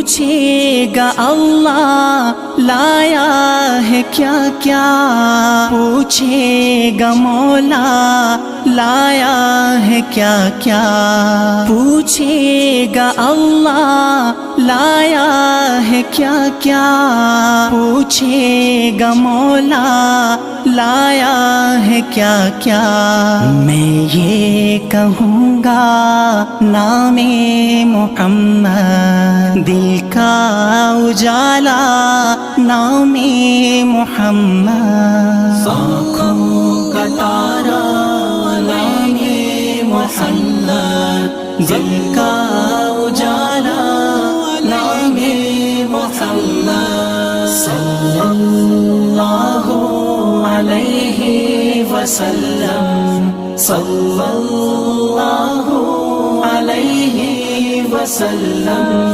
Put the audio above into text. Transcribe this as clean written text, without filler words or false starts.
پوچھے گا اللہ لایا ہے کیا کیا، پوچھے گا مولا لایا ہے کیا کیا، پوچھے گا اللہ لایا ہے کیا کیا، پوچھے گا مولا لایا ہے کیا کیا۔ میں یہ کہوں گا نام محمد، دل کا اجالا نام محمد، آنکھوں کا تارا نام محمد، دل کا اجالا نام محمد، صلی اللہ علیہ وسلم، صلی اللہ علیہ وسلم۔